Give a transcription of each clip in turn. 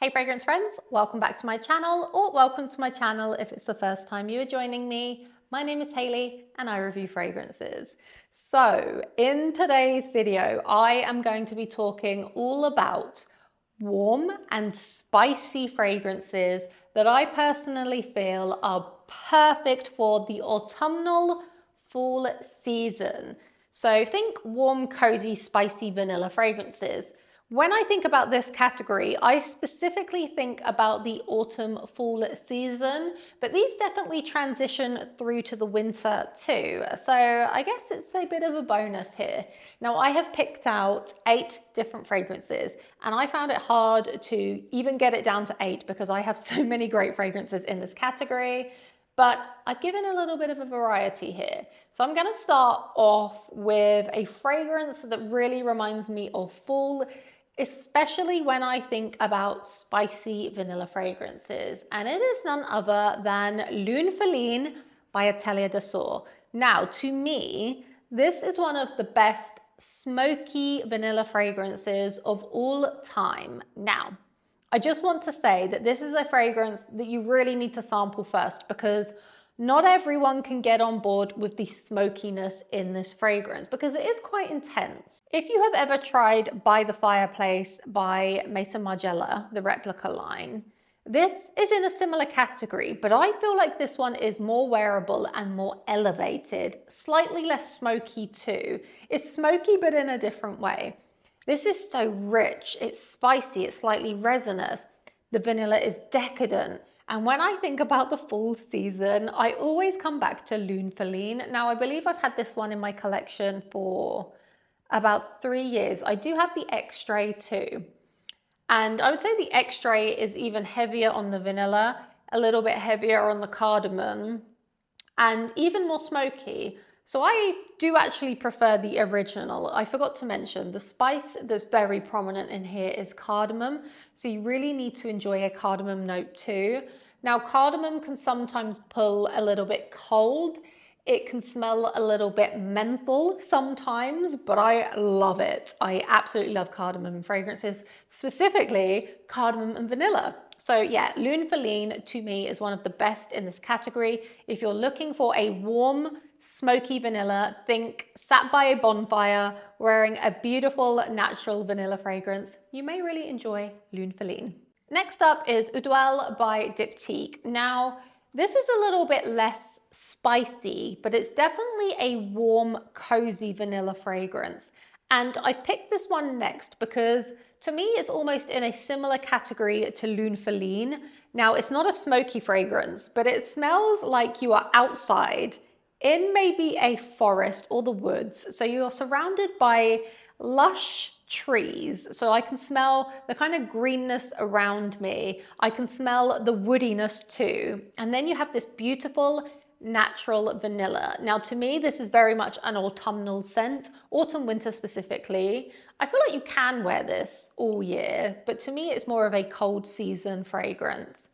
Hey fragrance friends, welcome back to my channel, or welcome to my channel if it's the first time you are joining me. My name is Hayley and I review fragrances. So in today's video, I am going to be talking all about warm and spicy fragrances that I personally feel are perfect for the autumnal fall season. So think warm, cozy, spicy vanilla fragrances. When I think about this category, I specifically think about the autumn fall season, but these definitely transition through to the winter too. So I guess it's a bit of a bonus here. Now I have picked out 8 different fragrances and I found it hard to even get it down to 8 because I have so many great fragrances in this category. But I've given a little bit of a variety here. So I'm going to start off with a fragrance that really reminds me of fall, especially when I think about spicy vanilla fragrances. And it is none other than Lune Feline by Atelier de Soir. Now, to me, this is one of the best smoky vanilla fragrances of all time. Now, I just want to say that this is a fragrance that you really need to sample first because not everyone can get on board with the smokiness in this fragrance because it is quite intense. If you have ever tried By the Fireplace by Maison the replica line, this is in a similar category, but I feel like this one is more wearable and more elevated, slightly less smoky too. It's smoky, but in a different way. This is so rich, it's spicy, it's slightly resinous. The vanilla is decadent. And when I think about the fall season, I always come back to Lune Feline. Now, I believe I've had this one in my collection for about 3 years. I do have the X-Ray too. And I would say the X-Ray is even heavier on the vanilla, a little bit heavier on the cardamom, and even more smoky. So I do actually prefer the original. I forgot to mention the spice that's very prominent in here is cardamom. So you really need to enjoy a cardamom note too. Now, cardamom can sometimes pull a little bit cold. It can smell a little bit menthol sometimes, but I love it. I absolutely love cardamom in fragrances, specifically cardamom and vanilla. So yeah, Lune Feline to me is one of the best in this category. If you're looking for a warm, smoky vanilla, think sat by a bonfire, wearing a beautiful natural vanilla fragrance, you may really enjoy Lune Feline. Next up is Eau Duelle by Diptyque. Now, this is a little bit less spicy, but it's definitely a warm, cozy vanilla fragrance. And I've picked this one next because to me, it's almost in a similar category to Lune Feline. Now, it's not a smoky fragrance, but it smells like you are outside in maybe a forest or the woods. So you're surrounded by lush trees. So I can smell the kind of greenness around me. I can smell the woodiness too. And then you have this beautiful natural vanilla. Now to me, this is very much an autumnal scent, autumn, winter specifically. I feel like you can wear this all year, but to me, it's more of a cold season fragrance.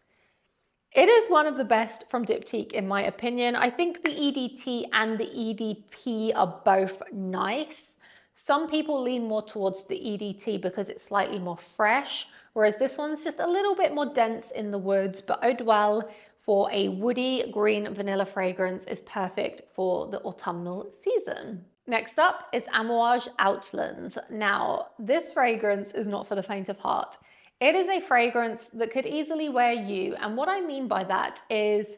It is one of the best from Diptyque in my opinion. I think the EDT and the EDP are both nice. Some people lean more towards the EDT because it's slightly more fresh, whereas this one's just a little bit more dense in the woods, but Eau Duelle for a woody green vanilla fragrance is perfect for the autumnal season. Next up is Amouage Outlands. Now, this fragrance is not for the faint of heart. It is a fragrance that could easily wear you, and what I mean by that is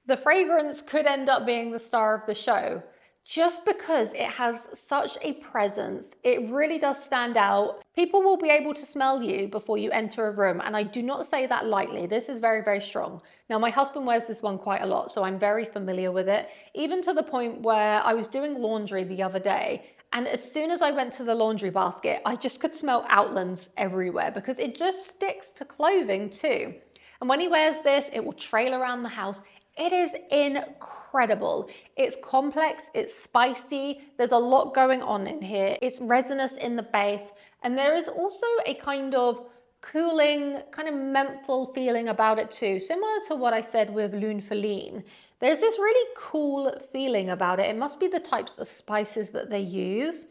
the fragrance could end up being the star of the show. Just because it has such a presence, it really does stand out. People will be able to smell you before you enter a room, and I do not say that lightly. This is very, very strong. Now, my husband wears this one quite a lot, so I'm very familiar with it, even to the point where I was doing laundry the other day, and as soon as I went to the laundry basket, I just could smell Outlands everywhere because it just sticks to clothing too. And when he wears this, it will trail around the house. It is incredible. It's complex, it's spicy, there's a lot going on in here. It's resinous in the base, and there is also a kind of cooling, kind of menthol feeling about it too, similar to what I said with Lune Feline. There's this really cool feeling about it. It must be the types of spices that they use.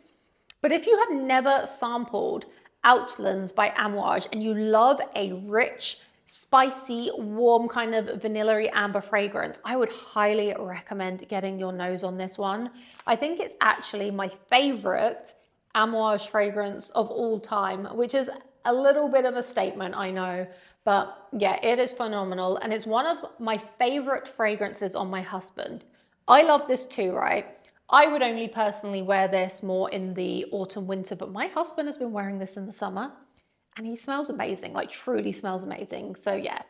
But if you have never sampled Outlands by Amouage and you love a rich, spicy, warm kind of vanilla-y amber fragrance, I would highly recommend getting your nose on this one. I think it's actually my favorite Amouage fragrance of all time, which is a little bit of a statement, I know, but yeah, it is phenomenal. And it's one of my favorite fragrances on my husband. I love this too, right? I would only personally wear this more in the autumn, winter, but my husband has been wearing this in the summer and he smells amazing, like truly smells amazing. So yeah,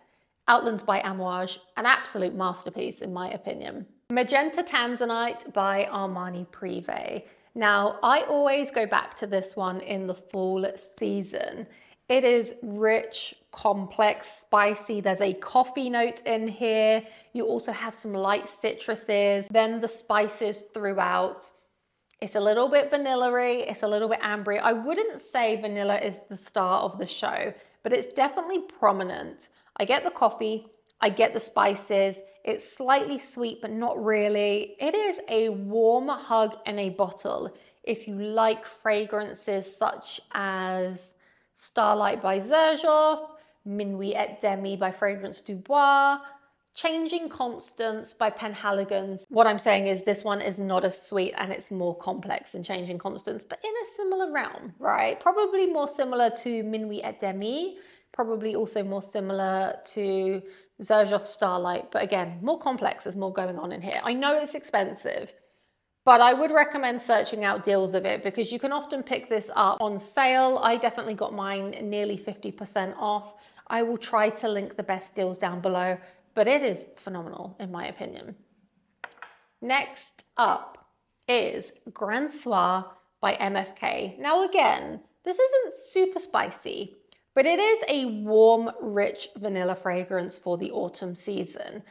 Outlands by Amouage, an absolute masterpiece in my opinion. Magenta Tanzanite by Armani Privé. Now, I always go back to this one in the fall season. It is rich, complex, spicy. There's a coffee note in here. You also have some light citruses, then the spices throughout. It's a little bit vanilla-y, it's a little bit ambery. I wouldn't say vanilla is the star of the show, but it's definitely prominent. I get the coffee, I get the spices. It's slightly sweet, but not really. It is a warm hug in a bottle. If you like fragrances such as Starlight by Xerjoff, Minuit et Demi by Fragrance du Bois, Changing Constance by Penhaligon's. What I'm saying is this one is not as sweet and it's more complex than Changing Constance, but in a similar realm, right? Probably more similar to Minuit et Demi, probably also more similar to Xerjoff Starlight, but again, more complex, there's more going on in here. I know it's expensive, but I would recommend searching out deals of it because you can often pick this up on sale. I definitely got mine nearly 50% off. I will try to link the best deals down below, but it is phenomenal in my opinion. Next up is Grand Soir by MFK. Now again, this isn't super spicy, but it is a warm, rich vanilla fragrance for the autumn season.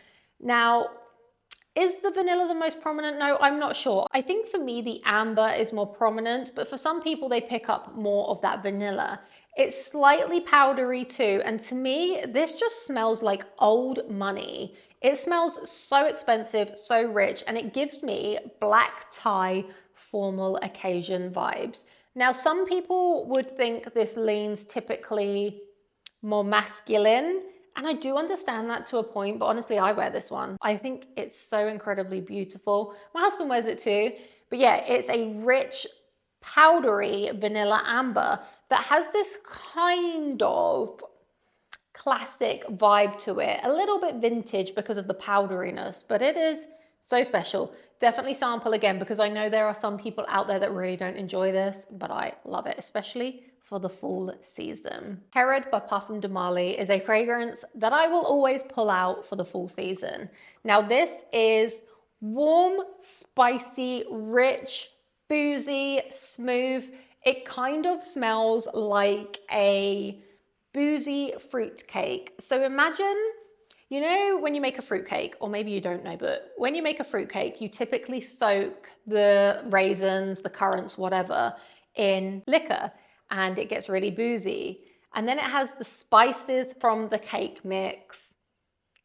Now, is the vanilla the most prominent note? I'm not sure. I think for me, the amber is more prominent, but for some people, they pick up more of that vanilla. It's slightly powdery too, and to me, this just smells like old money. It smells so expensive, so rich, and it gives me black tie formal occasion vibes. Now, some people would think this leans typically more masculine, and I do understand that to a point, but honestly, I wear this one. I think it's so incredibly beautiful. My husband wears it too, but yeah, it's a rich, powdery vanilla amber that has this kind of classic vibe to it, a little bit vintage because of the powderiness, but it is so special. Definitely sample again because I know there are some people out there that really don't enjoy this, but I love it, especially for the fall season. Herod by Parfums de Marly is a fragrance that I will always pull out for the fall season. Now this is warm, spicy, rich, boozy, smooth. It kind of smells like a boozy fruit cake. So imagine, you know, when you make a fruit cake, or maybe you don't know, but when you make a fruit cake, you typically soak the raisins, the currants, whatever, in liquor, and it gets really boozy. And then it has the spices from the cake mix.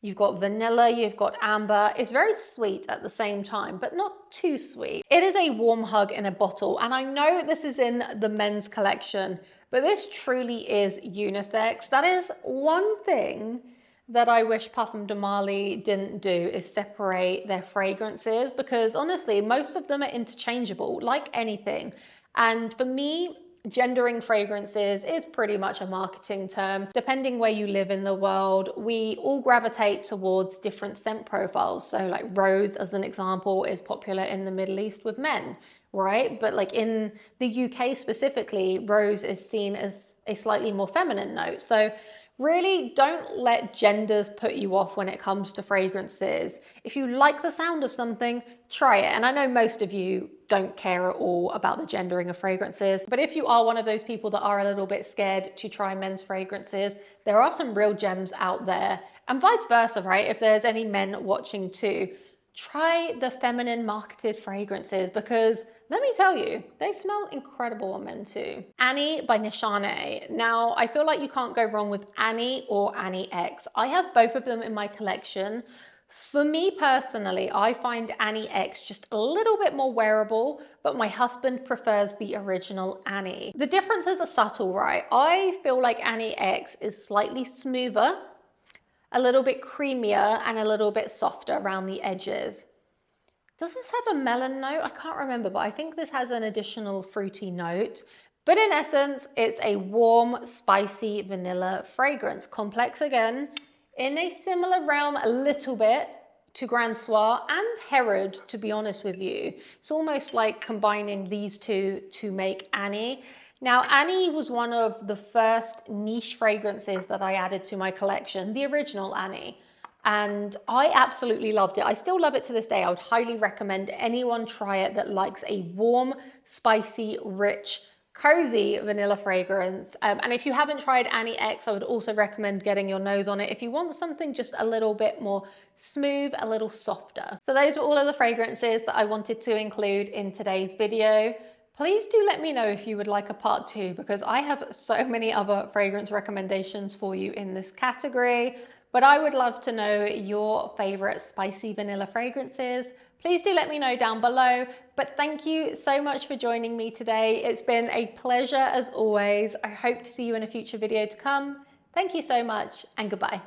You've got vanilla, you've got amber. It's very sweet at the same time, but not too sweet. It is a warm hug in a bottle, and I know this is in the men's collection, but this truly is unisex. That is one thing that I wish Parfums de Marly didn't do, is separate their fragrances, because honestly, most of them are interchangeable, like anything. And for me, gendering fragrances is pretty much a marketing term. Depending where you live in the world, we all gravitate towards different scent profiles. So like rose, as an example, is popular in the Middle East with men, right? But like in the UK specifically, rose is seen as a slightly more feminine note. So really don't let genders put you off when it comes to fragrances. If you like the sound of something, try it. And I know most of you don't care at all about the gendering of fragrances, but if you are one of those people that are a little bit scared to try men's fragrances, there are some real gems out there, and vice versa, right? If there's any men watching too, try the feminine marketed fragrances, because let me tell you, they smell incredible on men too. Ani by Nishane. Now, I feel like you can't go wrong with Ani or Ani X. I have both of them in my collection For me personally, I find Ani X just a little bit more wearable, but my husband prefers the original Ani. The differences are subtle, right? I feel like Ani X is slightly smoother, a little bit creamier, and a little bit softer around the edges. Does this have a melon note? I can't remember, but I think this has an additional fruity note. But in essence, it's a warm, spicy vanilla fragrance. Complex again, in a similar realm a little bit to Grand Soir and Herod, to be honest with you. It's almost like combining these two to make Ani. Now, Ani was one of the first niche fragrances that I added to my collection, the original Ani. And I absolutely loved it. I still love it to this day. I would highly recommend anyone try it that likes a warm, spicy, rich, cozy vanilla fragrance. And if you haven't tried Ani X, I would also recommend getting your nose on it if you want something just a little bit more smooth, a little softer. So those were all of the fragrances that I wanted to include in today's video. Please do let me know if you would like a part 2, because I have so many other fragrance recommendations for you in this category. But I would love to know your favorite spicy vanilla fragrances. Please do let me know down below. But thank you so much for joining me today. It's been a pleasure as always. I hope to see you in a future video to come. Thank you so much, and goodbye.